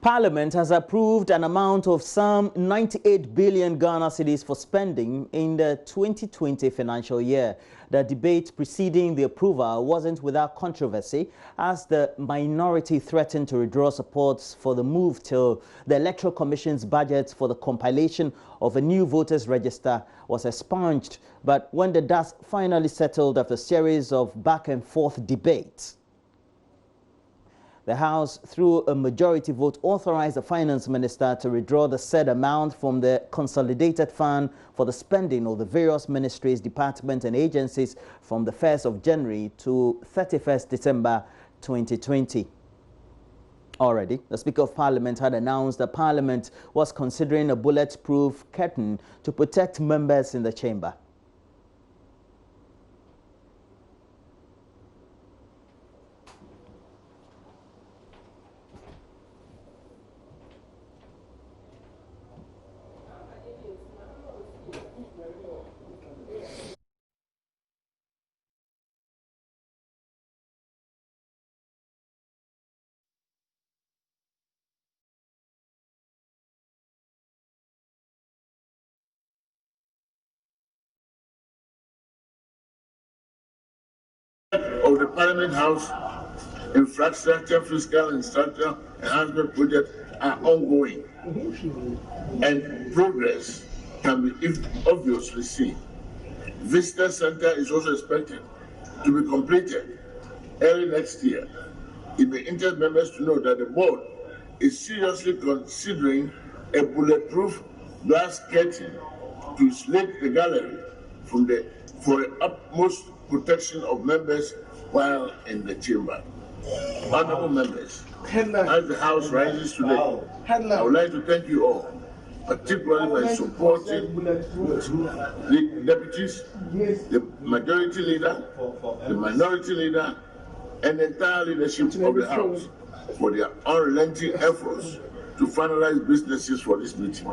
Parliament has approved an amount of some 98 billion Ghana cedis for spending in the 2020 financial year. The debate preceding the approval wasn't without controversy, as the minority threatened to withdraw support for the move till the Electoral Commission's budget for the compilation of a new voters register was expunged. But when the dust finally settled after a series of back and forth debates, the House, through a majority vote, authorized the Finance Minister to withdraw the said amount from the Consolidated Fund for the spending of the various ministries, departments and agencies from the 1st of January to 31st December 2020. Already, the Speaker of Parliament had announced that Parliament was considering a bulletproof curtain to protect members in the chamber. Of the Parliament House, infrastructure, fiscal and structural enhancement projects are ongoing, and progress can be obviously seen. Visitor Center is also expected to be completed early next year. It may interest members to know that the board is seriously considering a bulletproof glass curtain to slate the gallery for the utmost protection of members while in the chamber. Honorable members, as the House rises today, I would like to thank you all, particularly by supporting the deputies, the majority leader, the minority leader, and the entire leadership of the House for their unrelenting efforts to finalize businesses for this meeting.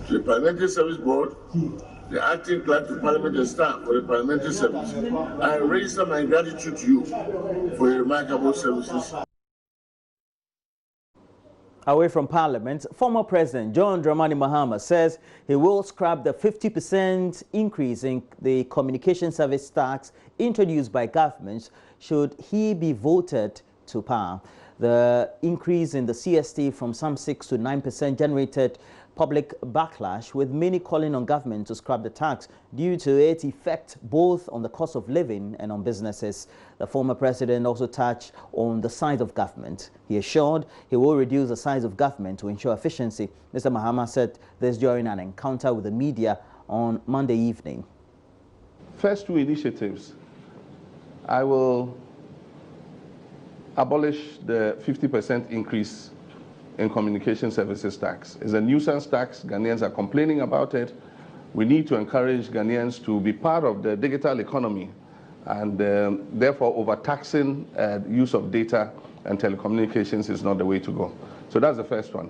To the Parliamentary Service Board, the acting clerk to Parliament and staff for the Parliamentary Service, I register my gratitude to you for your remarkable services. Away from Parliament, former President John Dramani Mahama says he will scrap the 50% increase in the communication service tax introduced by government should he be voted to power. The increase in the CST from some 6 to 9% generated public backlash, with many calling on government to scrap the tax due to its effect both on the cost of living and on businesses. The former president also touched on the size of government. He assured he will reduce the size of government to ensure efficiency. Mr. Mahama said this during an encounter with the media on Monday evening. First two initiatives, I will abolish the 50% increase in communication services tax. It's a nuisance tax. Ghanaians are complaining about it. We need to encourage Ghanaians to be part of the digital economy, and therefore overtaxing use of data and telecommunications is not the way to go. So that's the first one.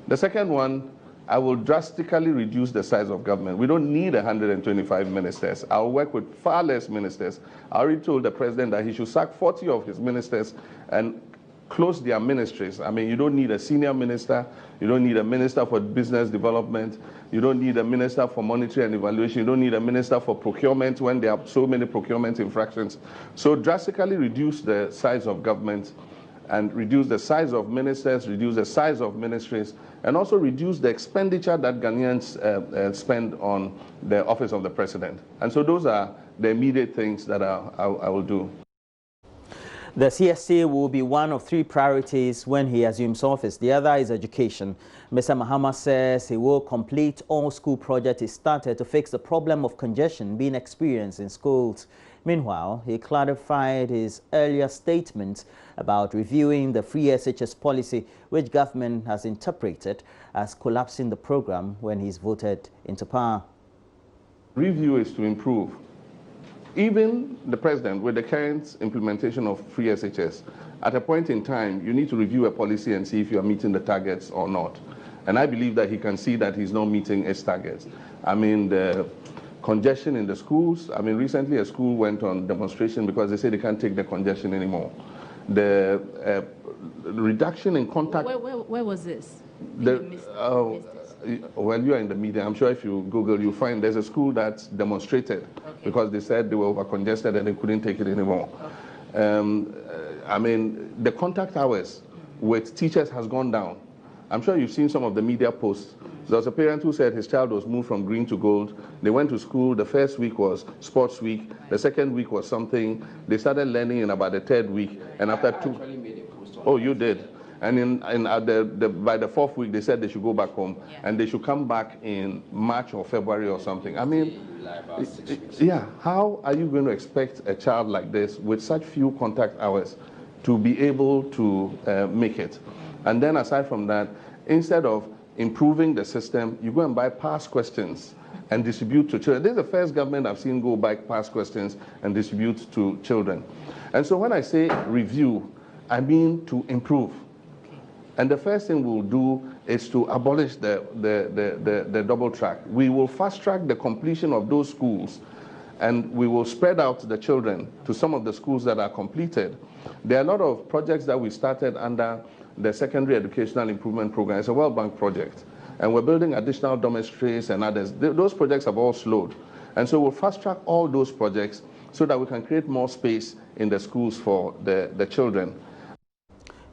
The second one, I will drastically reduce the size of government. We don't need 125 ministers. I'll work with far less ministers. I already told the president that he should sack 40 of his ministers and close their ministries. I mean, you don't need a senior minister, you don't need a minister for business development, you don't need a minister for monetary and evaluation, you don't need a minister for procurement when there are so many procurement infractions. So drastically reduce the size of government and reduce the size of ministers, reduce the size of ministries, and also reduce the expenditure that Ghanaians spend on the office of the president. And so those are the immediate things that I will do. The CSC will be one of 3 priorities when he assumes office. The other is education. Mr. Mahama says he will complete all school projects he started to fix the problem of congestion being experienced in schools. Meanwhile, he clarified his earlier statement about reviewing the free SHS policy, which government has interpreted as collapsing the program when he's voted into power. Review is to improve. Even the president, with the current implementation of free SHS, at a point in time, you need to review a policy and see if you are meeting the targets or not. And I believe that he can see that he's not meeting his targets. I mean, the congestion in the schools. I mean, recently a school went on demonstration because they say they can't take the congestion anymore. the reduction in contact. Where was this? Well, you are in the media. I'm sure if you Google, you'll find there's a school that demonstrated because they said they were over-congested and they couldn't take it anymore. I mean, the contact hours with teachers has gone down. I'm sure you've seen some of the media posts. There was a parent who said his child was moved from green to gold. They went to school. The first week was sports week. The second week was something. They started learning in about the third week. And after oh, you did. And by the fourth week, they said they should go back home. And they should come back in March or February or something. I mean, yeah, how are you going to expect a child like this with such few contact hours to be able to make it? And then aside from that, instead of improving the system, you go and buy past questions and distribute to children. This is the first government I've seen go buy past questions and distribute to children. And so when I say review, I mean to improve. And the first thing we'll do is to abolish the double track. We will fast track the completion of those schools, and we will spread out the children to some of the schools that are completed. There are a lot of projects that we started under the Secondary Educational Improvement Program. It's a World Bank project. And we're building additional dormitories and others. Those projects have all slowed. And so we'll fast track all those projects so that we can create more space in the schools for the children.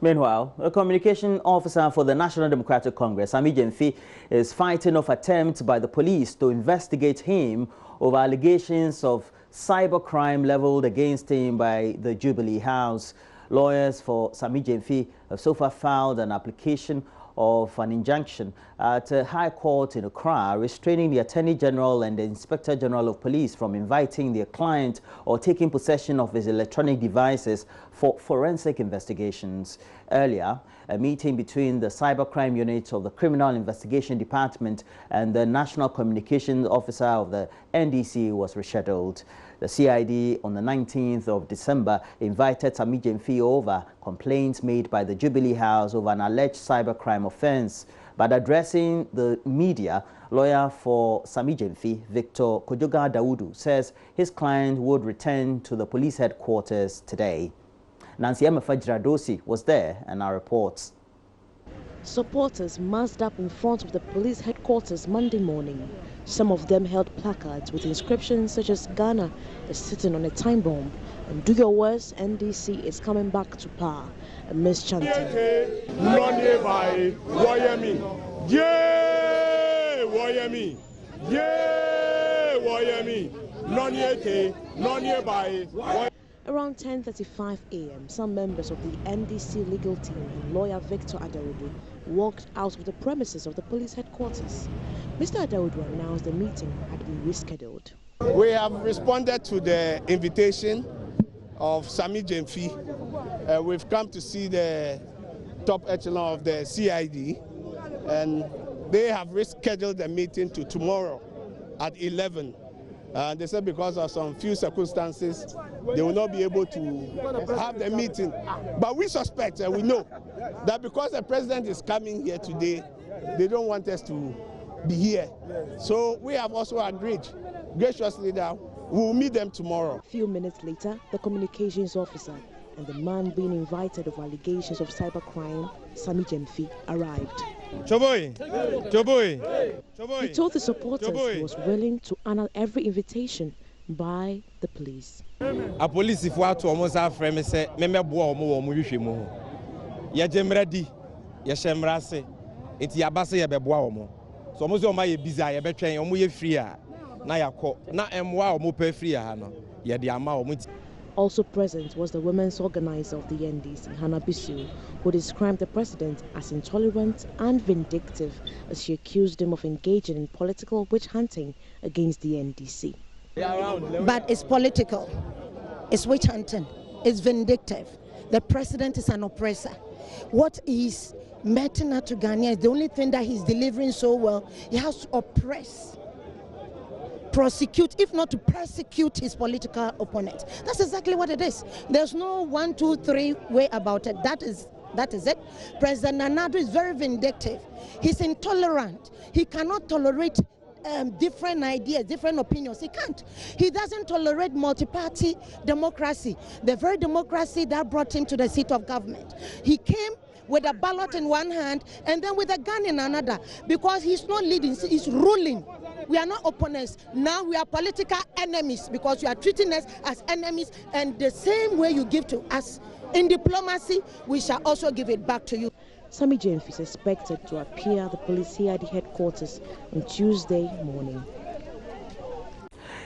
Meanwhile, a communication officer for the National Democratic Congress, Sammy Gyamfi, is fighting off attempts by the police to investigate him over allegations of cybercrime leveled against him by the Jubilee House. Lawyers for Sammy Gyamfi have so far filed an application of an injunction at a High Court in Accra, restraining the Attorney General and the Inspector General of Police from inviting their client or taking possession of his electronic devices for forensic investigations. Earlier, a meeting between the Cybercrime Unit of the Criminal Investigation Department and the National Communications Officer of the NDC was rescheduled. The CID on the 19th of December invited Sammy Gyamfi over complaints made by the Jubilee House over an alleged cybercrime offense. But addressing the media, lawyer for Sammy Gyamfi, Victor Kojoga Dawudu, says his client would return to the police headquarters today. Nancy Emefajiradosi was there and our reports. Supporters massed up in front of the police headquarters Monday morning. Some of them held placards with inscriptions such as "Ghana is sitting on a time bomb" and "Do your worst, NDC is coming back to power," amidst chanting. Around 10:35 a.m., some members of the NDC legal team and lawyer Victor Adawudu walked out of the premises of the police headquarters. Mr. Adawudu announced the meeting had been rescheduled. We have responded to the invitation of Sammy Gyamfi. We've come to see the top echelon of the CID, and they have rescheduled the meeting to tomorrow at 11. They said because of some few circumstances, they will not be able to have the meeting. But we suspect and we know that because the president is coming here today, they don't want us to be here. So we have also agreed graciously that we will meet them tomorrow. A few minutes later, the communications officer and the man being invited of allegations of cybercrime, Sammy Gyamfi, arrived. He told the supporters he was willing to honor every invitation by the police. A police if what to almost have frame say memebo omo hwehwe mu ho. Ye jemradi, ye hemrase, enti yabase ye beboa omo. So omo say omo ye busy ye betwen omo ye free a na yakọ na emwa omo pa free ha no ye de ama omo. Also present was the women's organizer of the NDC, Hannah Bisu, who described the president as intolerant and vindictive as she accused him of engaging in political witch hunting against the NDC. But it's political, it's witch hunting, it's vindictive. The president is an oppressor. What is matter to Ghanaians, the only thing that he's delivering so well, he has to oppress, prosecute, if not to persecute his political opponent. That's exactly what it is. There's no 1, 2, 3 way about it. That is it. President Nana Addo is very vindictive. He's intolerant. He cannot tolerate different ideas, different opinions. He can't. He doesn't tolerate multi-party democracy, the very democracy that brought him to the seat of government. He came with a ballot in one hand and then with a gun in another, because he's not leading, he's ruling. We are not opponents. Now we are political enemies, because you are treating us as enemies, and the same way you give to us in diplomacy, we shall also give it back to you. Sammy James is expected to appear at the police CID headquarters on Tuesday morning.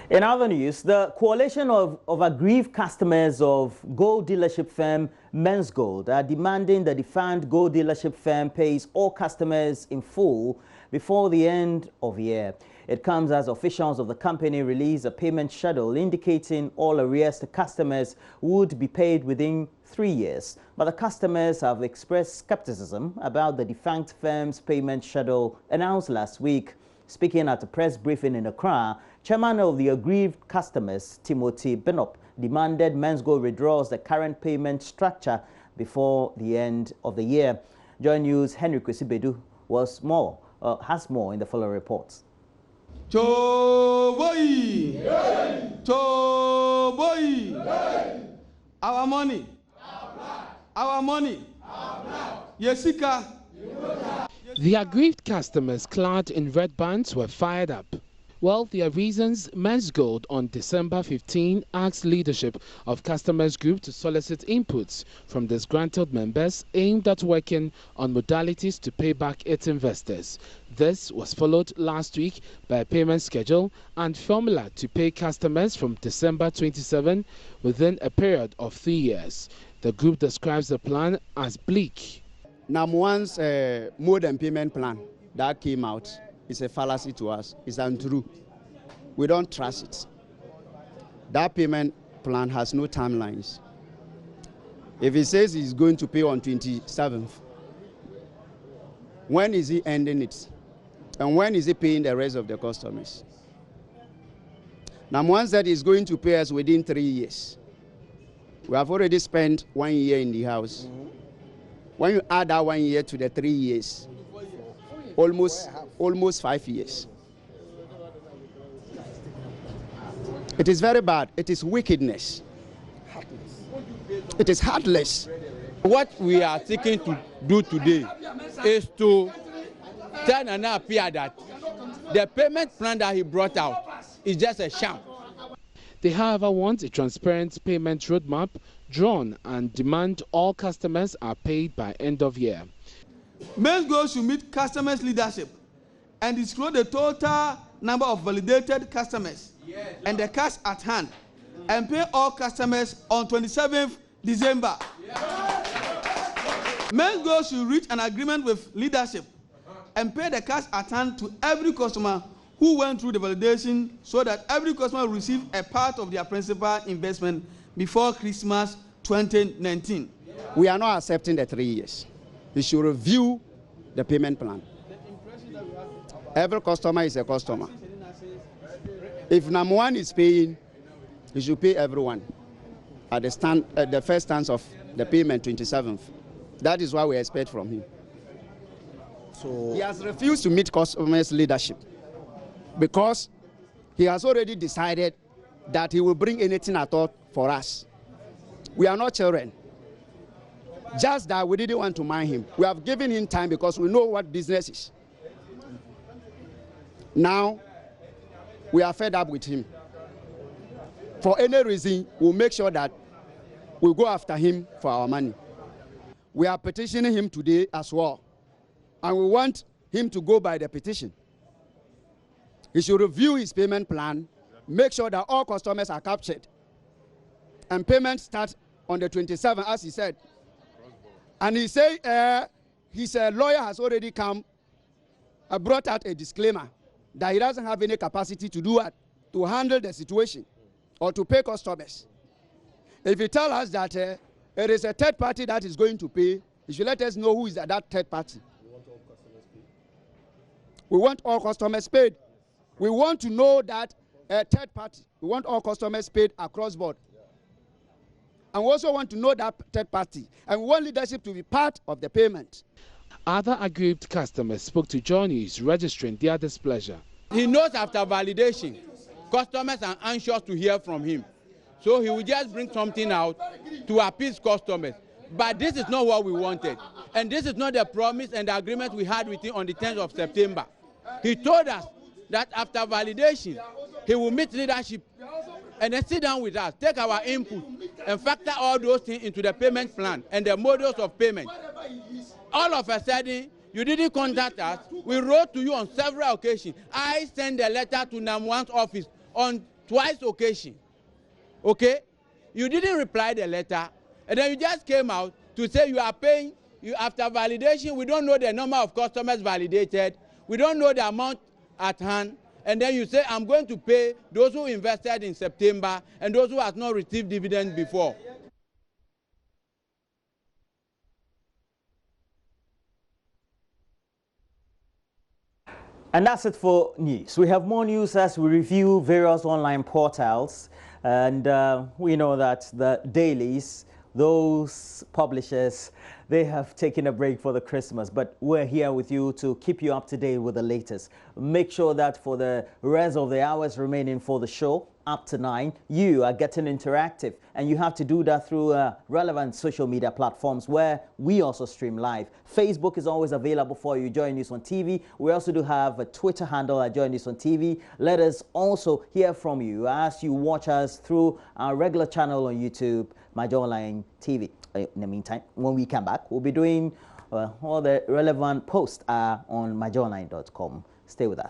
In other news, the coalition of aggrieved customers of gold dealership firm Men's Gold are demanding the defunct gold dealership firm pays all customers in full before the end of the year. It comes as officials of the company release a payment schedule indicating all arrears to customers would be paid within 3 years. But the customers have expressed skepticism about the defunct firm's payment schedule announced last week. Speaking at a press briefing in Accra, Chairman of the aggrieved customers, Timothy Benop, demanded Men's Gold withdraws the current payment structure before the end of the year. JoyNews' Henry Kwesibedu has more in the following reports. Choboy! Choboy! Our money! Our money! Yesika! The aggrieved customers clad in red bands were fired up. Well, their reasons, Men's Gold on December 15 asked leadership of customers group to solicit inputs from disgruntled members aimed at working on modalities to pay back its investors. This was followed last week by a payment schedule and formula to pay customers from December 27 within a period of 3 years. The group describes the plan as bleak. Namuan's mode and payment plan that came out is a fallacy to us. It's untrue. We don't trust it. That payment plan has no timelines. If he says he's going to pay on 27th, when is he ending it? And when is he paying the rest of the customers? Namuan said he's going to pay us within 3 years. We have already spent 1 year in the house. When you add that 1 year to the 3 years, almost 5 years. It is very bad. It is wickedness. It is heartless. What we are seeking to do today is to tell Nana Appiah that the payment plan that he brought out is just a sham. They, however, want a transparent payment roadmap drawn and demand all customers are paid by end of year. Men's Gold should meet customers' leadership and disclose the total number of validated customers and the cash at hand, and pay all customers on 27th December. Men's Gold should reach an agreement with leadership and pay the cash at hand to every customer who went through the validation, so that every customer will receive a part of their principal investment before Christmas 2019. We are not accepting the 3 years. We should review the payment plan. Every customer is a customer. If Namuan is paying, he should pay everyone at the first stance of the payment, 27th. That is what we expect from him. So he has refused to meet customers' leadership because he has already decided that he will bring anything at all for us. We are not children. Just that we didn't want to mind him. We have given him time because we know what business is. Now, we are fed up with him. For any reason, we'll make sure that we'll go after him for our money. We are petitioning him today as well. And we want him to go by the petition. He should review his payment plan, make sure that all customers are captured. And payment starts on the 27th, as he said. And he said his lawyer has already come, brought out a disclaimer that he doesn't have any capacity to do what? To handle the situation or to pay customers. If he tells us that it is a third party that is going to pay, he should let us know who is that third party. We want all customers paid. We want to know that a third party. We want all customers paid across board. And we also want to know that third party. And we want leadership to be part of the payment. Other aggrieved customers spoke to JoyNews registering their displeasure. He knows after validation, customers are anxious to hear from him. So he will just bring something out to appease customers. But this is not what we wanted. And this is not the promise and the agreement we had with him on the 10th of September. He told us that after validation, he will meet leadership and then sit down with us, take our input, and factor all those things into the payment plan and the models of payment. All of a sudden, you didn't contact us. We wrote to you on several occasions. I sent a letter to NAM1's office on twice occasions. Okay? You didn't reply the letter, and then you just came out to say you are paying. You after validation, we don't know the number of customers validated. We don't know the amount at hand. And then you say, I'm going to pay those who invested in September and those who have not received dividends before. And that's it for news. We have more news as we review various online portals. And we know that the dailies, those publishers, they have taken a break for the Christmas. But we're here with you to keep you up to date with the latest. Make sure that for the rest of the hours remaining for the show, up to 9, you are getting interactive. And you have to do that through relevant social media platforms where we also stream live. Facebook is always available for you, JoyNews on TV. We also do have a Twitter handle at JoyNews on TV. Let us also hear from you as you watch us through our regular channel on YouTube, MyJoyNews TV. In the meantime, when we come back, we'll be doing all the relevant posts on myjoyline.com. Stay with us.